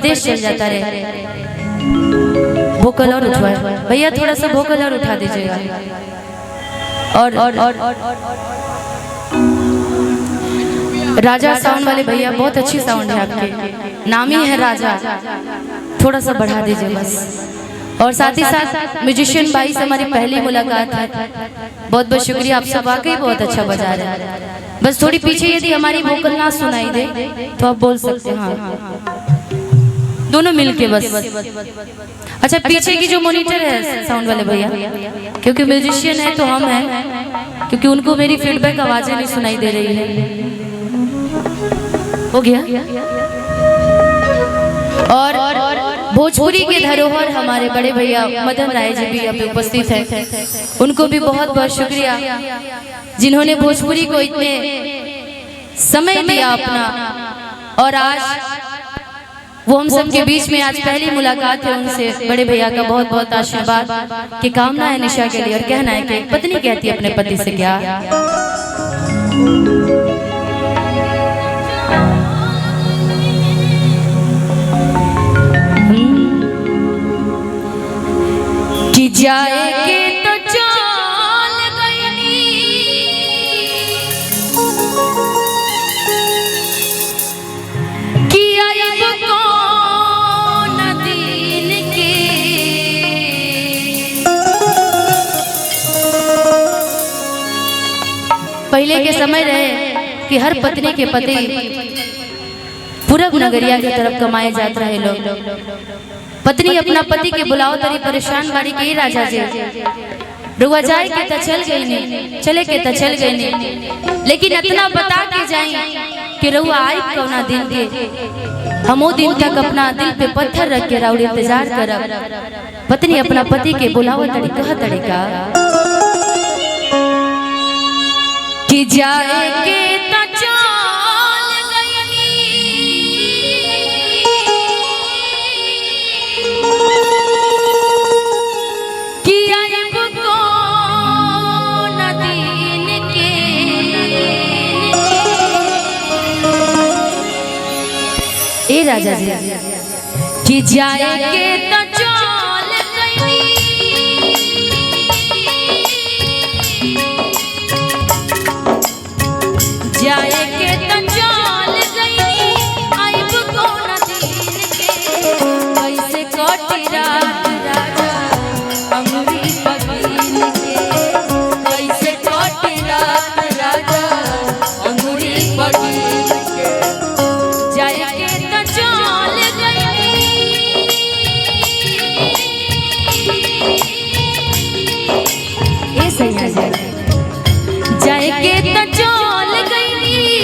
परदेश चल जाता रहे। भोकल और उठवाए भैया, थोड़ा सा भोकल और उठा दीजिएगा। और राजा साउंड वाले भैया, बहुत अच्छी साउंड है आपकी, नाम ही है राजा, थोड़ा सा बढ़ा दीजिए बस। और साथ ही साथ म्यूजिशियन भाई से हमारी पहली मुलाकात है, बहुत बहुत शुक्रिया, आप सब वाकई बहुत अच्छा बजा रहे हैं। बस थोड़ी पीछे यदि हमारी वोकल ना सुनाई दे तो आप बोल सकते हैं हाँ, दोनों मिलके बस। अच्छा, पीछे की जो मॉनिटर है साउंड वाले भैया, क्योंकि म्यूजिशियन है तो हम हैं, क्योंकि उनको मेरी फीडबैक आवाजें नहीं सुनाई दे रही है। हो गया। और भोजपुरी के धरोहर हमारे बड़े भैया मदन राय जी भी अभी उपस्थित हैं, उनको भी बहुत बहुत शुक्रिया, जिन्होंने भोजपुरी को इतने समय दिया अपना। और आज वो हम सब के बीच में आज पहली मुलाकात है उनसे। बड़े भैया का बहुत बहुत आशीर्वाद की कामना है निशा के लिए। और कहना है कि पत्नी कहती है अपने पति से क्या, कि जाएगे तो चल गई, कि आयब कौन दिन के, पहले के समय रहे कि हर पत्नी के पति पूरब नगरिया की तरफ कमाए जाते रहे लोग। पत्नी अपना पति के बुलाओ तरी परेशान बाड़ी के राजा जी, रुआ जाए के तो चल गई नहीं, चले के तो चल गई नहीं, लेकिन इतना बता के जाए कि रुआ आई कौना दिन के, हम वो दिन तक अपना दिल पे पत्थर रख के राउर इंतजार करब। पत्नी अपना पति के बुलाओ तरी कह तरीका कि जाए के तो राजा जी कि जाएगे तो चल गई, जाएगे तो चल गई, आइब कौन दिन के, कैसे कटी रात राजा अमरी पगील के, कैसे कटी रात राजा अमरी पगील के, जाएगे जाएगे तो चल गई,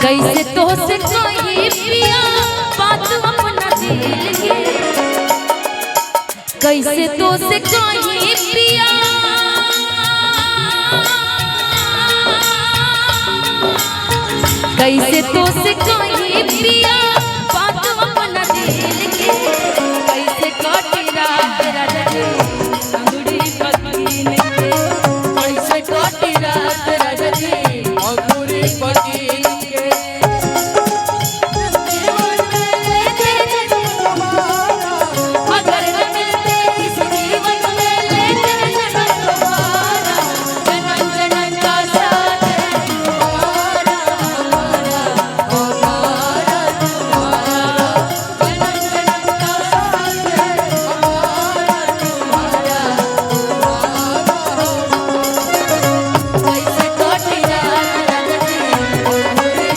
कैसे तो से कहीं पिया बात अपना दिल के, कैसे तो से कहीं पिया कैसे तो से कहीं पिया बात अपना दिल के, कैसे कटी रात राजा जी अंगूरी पकीन के, कैसे कटी रात राजा जी अंगूरी पकीन के। अगर न मिलते इस जीवन में लेते जन्म तुम्हारा, जन्म जन्म का साथ है हमारा हमारा हमारा तुम्हारा, जन्म जन्म का साथ है हमारा तुम्हारा तुम्हारा। कैसे कटी रात राजा जी अंगूरी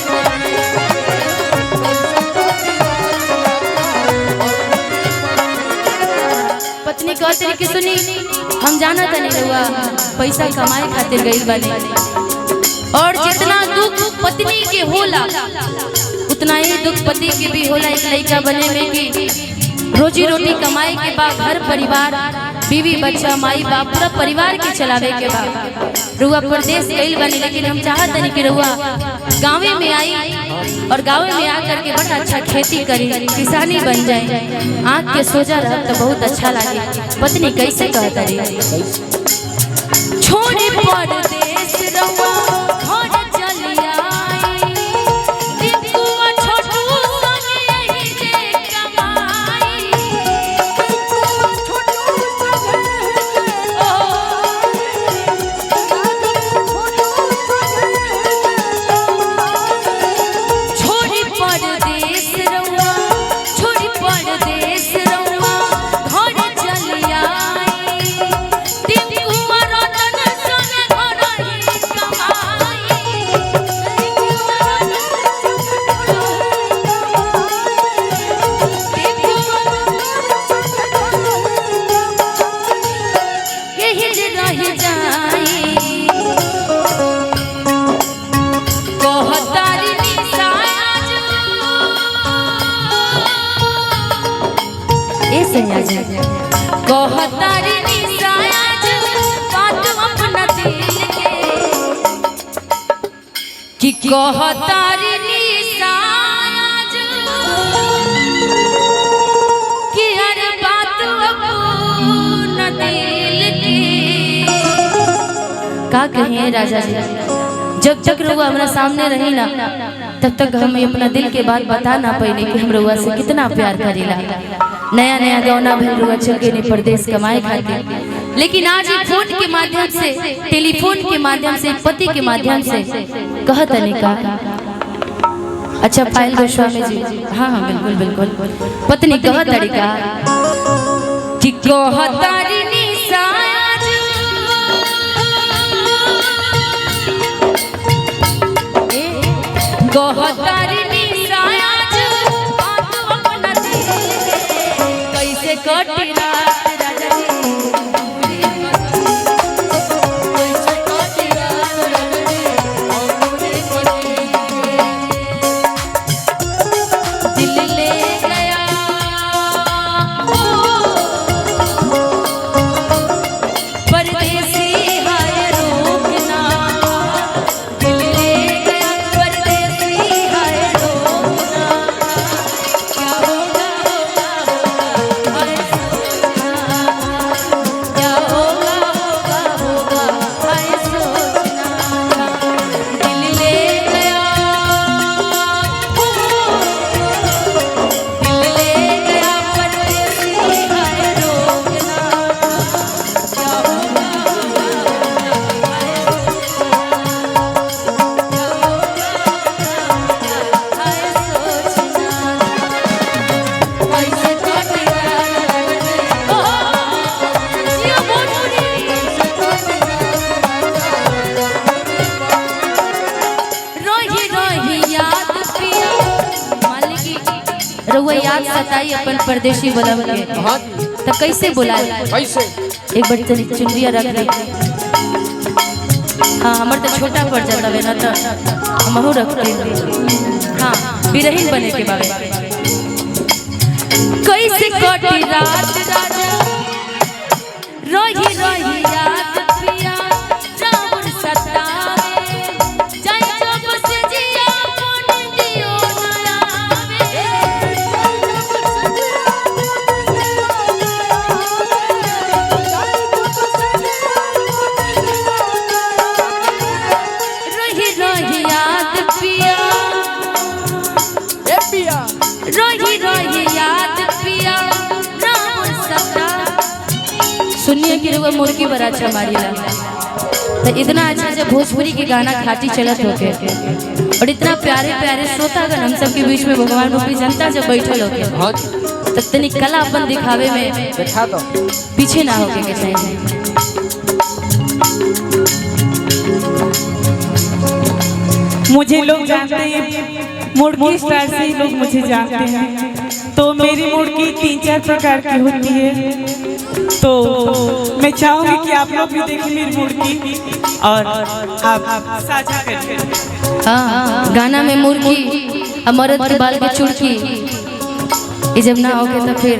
पत्नी कह तरी के सुनी, हम जाना तनी रहुआ पैसा कमाए खातिर गइल बानी, और जितना दुख पत्नी के होला उतना ही दुख पति के भी होला। एक लड़का बने में कि रोजी रोटी कमाए के बाद घर परिवार बीवी बच्चा माई बाप पूरा परिवार के चलावे के बाद रुआ प्रदेश गइल बनी, लेकिन हम चाहत नहीं कि रुआ गाँव में आई और गाँव में आकर के बड़ा अच्छा खेती करी, किसानी बन जाए, आँख के सोजा रह तो बहुत अच्छा लगे। पत्नी कैसे कहता रे छोड़ी परदेश रहुआ घर चली आई, टिकुआ छोटू संगे यही जे कमाई, छोड़ी परदेश रहुआ छोड़ी परदेश रहुआ घर चली आई, टिकुआ रतन संगे घर ही कमाई, यही जे रह जाई कहतारी निसाज ए सयाज कहतारी निसाज बात अपना दिल के, कि कहतारी निसाज कि हर बात अपना दिल के। का कहिए राजा जी, जब तक रहुआ हमारा सामने रही ना तब तक हमें अपना दिल के बात बता ना पाइने कि हम रहुआ से कितना प्यार करेला। नया नया गौना भर रहुआ चल गए परदेश कमाए खातिर, लेकिन आज फोन के माध्यम से टेलीफोन के माध्यम से पति के माध्यम से कहत नहीं का। अच्छा पायल गोस्वामी जी, हाँ हाँ बिल्कुल बिल्कुल, पत्नी कहत तरीका कि कहतारी निसाज कहतारी निसाज बात अपना दिल के, कैसे कटी रात राजा जी कैसे कटी रात राजा जी अंगूरी पकीन के, दिल ले गया परदेसी हाय रोकना, दिल ले गया परदेसी हाय रोकना, क्या होगा होगा हाय सोचना, क्या होगा होगा हाय सोचना, दिल ले गया दिल ले गया परदेसी हाय रोकना, क्या होगा हाय सोचना, कैसे कटी रात जिया मोटूरी रोही रोही याद पिया मालिकी रहुआ याद सताई अपन परदेशी बलम के, हाँ तो कैसे बुलाए कैसे एक बड़ी चुनरिया रख ली हाँ हमार तो छोटा पड़ जाता है ना, तो हमहू रखते हैं। हाँ बिरहीन बने के बारे में कैसे कटी रात राजा रोही रोही याद पिया रावण सतावे जाय जब से जिया मन दियो ना आवे रोही रोही याद पिया रोही रोही याद पिया रावण सता। सुनिए कि वो मुर्गी बड़ा अच्छा मारीला, तो इतना अच्छा जब भोजपुरी के गाना खाटी चलत होके और इतना प्यारे प्यारे श्रोतागण हम सब के बीच में भगवान रूपी जनता जब बैठल होके तब तनी कला अपन दिखावे में देखा तो पीछे ना होके के चाहिए। मुझे लोग जानते हैं, मुर्गी स्टार से ही लोग मुझे जानते हैं। तो मेरी मुर्गी 3-4 प्रकार की होती है, तो मैं चाहूंगी कि आप लोग भी देखें मेरी मुर्गी और आप साझा करें। हाँ गाना में मुर्गी मर्द के बाल के चुड़की ये जब ना होके तो फिर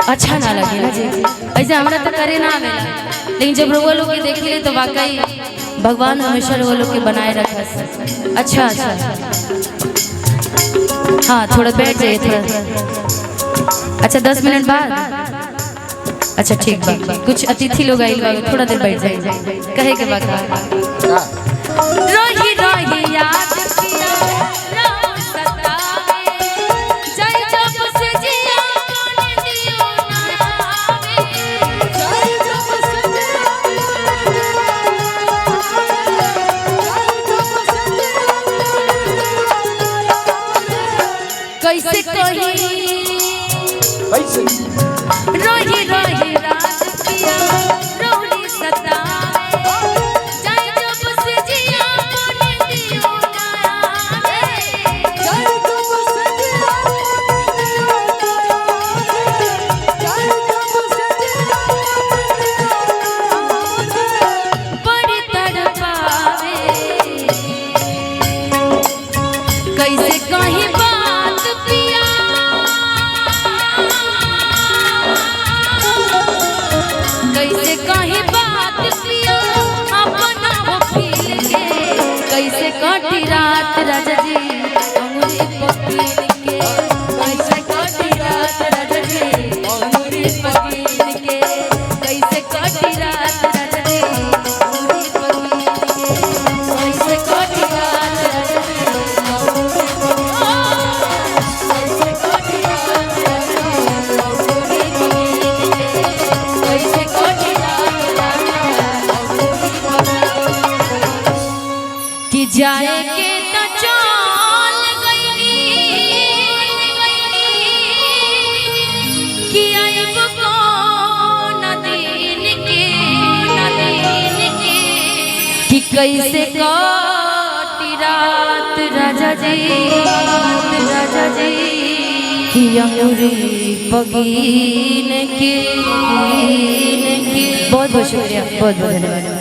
अच्छा ना लगे ना जी। ऐसे हमरा तो करे ना आवेला, लेकिन जब वो लोग के देखे तो वाकई भगवान हमेशा वो लोग के बनाए रखा। अच्छा अच्छा हाँ थोड़ा बैठ जाइए थोड़ा। अच्छा 10 मिनट बाद अच्छा ठीक बा, कुछ अतिथि लोग आइल बा, थोड़ा देर बैठ जाइए कहे के बाद। रोही रोही याद पिया रावण सतावे जाय जब से जिया मन दियो ना आवे जाय जब से कैसे कही रोही रोही रात पिया रोही सतावे जाय जब से जिया मन दियो ना आवे जाय जब से जिया मन दियो ना आवे जाय जब से जिया मन दियो ना आवे बड़ी तड़पावे कैसे कहीं बात पिया कैसे कहीं बात पिया अपना हो फील के कैसे कटी रात राजा जी अंगूरी पकीन के कैसे कटी रात राजा जी अंगूरी पकीन के कैसे कटी रात राजा जी अंगूरी पकीन के कैसे कटी रात राजा जी अंगूरी कि जाए के तो चल गई कि आइब कौन दिन के कि कैसे कटी रात राजा जी कि अंगूरी पकीन के। बहुत बहुत शुक्रिया, बहुत बहुत धन्यवाद।